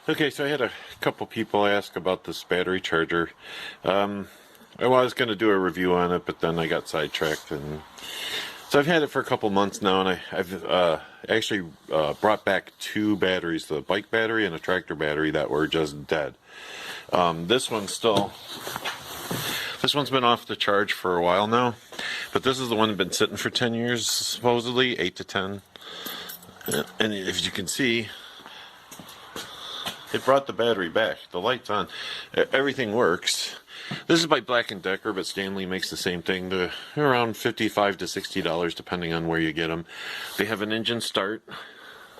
Okay, so I had a couple people ask about this battery charger. I was going to do a review on it, but then I got sidetracked, and so I've had it for a couple months now, and I've actually brought back two batteries, the bike battery and a tractor battery that were just dead. This one's been off the charge for a while now, but this is the one that's been sitting for 10 years, supposedly, 8 to 10. And as you can see, it brought the battery back. The light's on. Everything works. This is by Black & Decker, but Stanley makes the same thing. They're around $55 to $60 depending on where you get them. They have an engine start.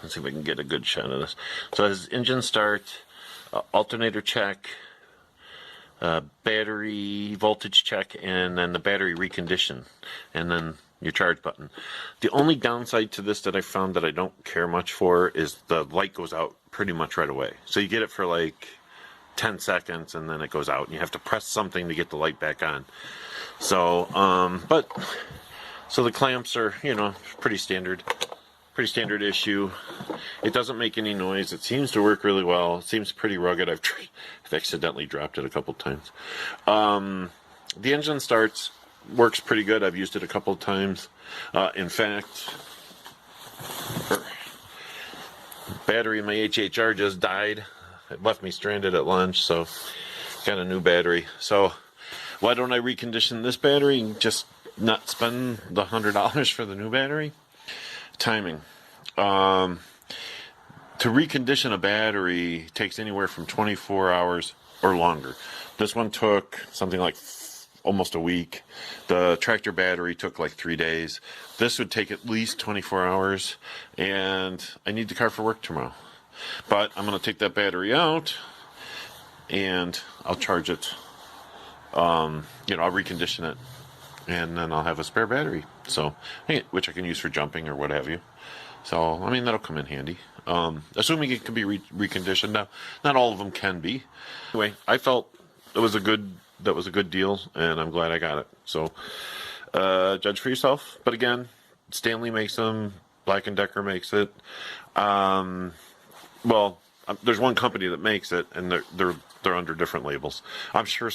Let's see if I can get a good shot of this. So it has engine start, alternator check, battery voltage check, and then the battery recondition, and then your charge button. The only downside to this that I found that I don't care much for is the light goes out pretty much right away. So you get it for like 10 seconds and then it goes out and you have to press something to get the light back on. So so the clamps are, you know, pretty standard issue. It doesn't make any noise. It seems to work really well. It seems pretty rugged. I've accidentally dropped it a couple times. The engine starts, works pretty good. I've used it a couple of times. In fact, battery in my HHR just died. It left me stranded at lunch, so got a new battery. So why don't I recondition this battery and just not spend the $100 for the new battery? Timing. To recondition a battery takes anywhere from 24 hours or longer. This one took something like almost a week. The tractor battery took like 3 days. This would take at least 24 hours, and I need the car for work tomorrow. But I'm going to take that battery out and I'll charge it. I'll recondition it, and then I'll have a spare battery, so which I can use for jumping or what have you. So I mean, that'll come in handy, assuming it can be reconditioned. Now, not all of them can be. Anyway, I felt that was a good deal, and I'm glad I got it. So judge for yourself. But again, Stanley makes them, Black & Decker makes it. Well, there's one company that makes it, and they're under different labels. I'm sure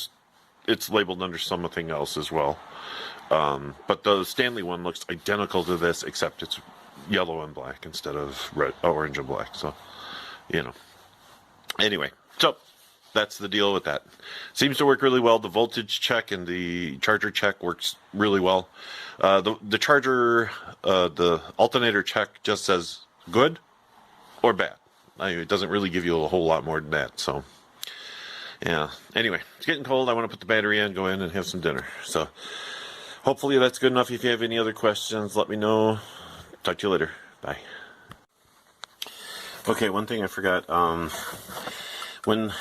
it's labeled under something else as well. But the Stanley one looks identical to this, except it's yellow and black instead of orange and black. So, Anyway, so that's the deal with that. Seems to work really well. The voltage check and the charger check works really well. The charger, the alternator check just says good or bad. It doesn't really give you a whole lot more than that. So, yeah. Anyway, it's getting cold. I want to put the battery in, go in, and have some dinner. So, hopefully that's good enough. If you have any other questions, let me know. Talk to you later. Bye. Okay, one thing I forgot. When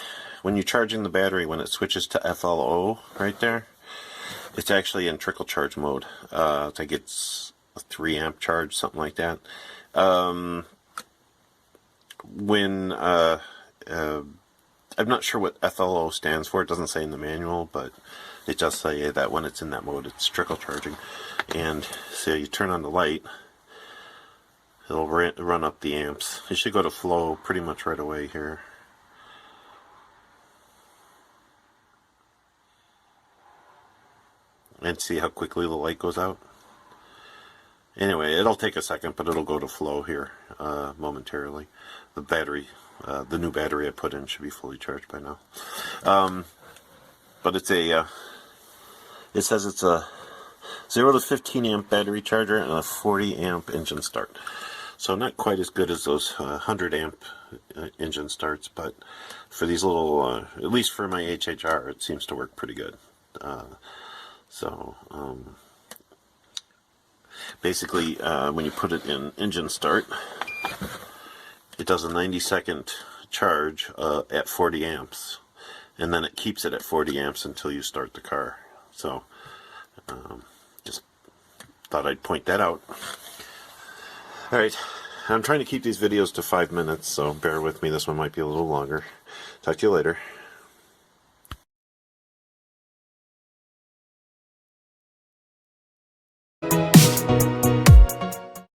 you're charging the battery, when it switches to FLO right there, it's actually in trickle charge mode. I think it's a 3 amp charge, something like that. I'm not sure what FLO stands for. It doesn't say in the manual, but it does say that when it's in that mode, it's trickle charging. And so you turn on the light, it'll run up the amps. It should go to flow pretty much right away here. And see how quickly the light goes out. Anyway, it'll take a second, but it'll go to flow here momentarily. The battery, the new battery I put in should be fully charged by now. But it says it's a 0 to 15 amp battery charger and a 40 amp engine start. So not quite as good as those 100 amp engine starts, but for these little, at least for my HHR, it seems to work pretty good. Basically, when you put it in engine start, it does a 90-second charge at 40 amps, and then it keeps it at 40 amps until you start the car. So, just thought I'd point that out. Alright, I'm trying to keep these videos to 5 minutes, so bear with me. This one might be a little longer. Talk to you later.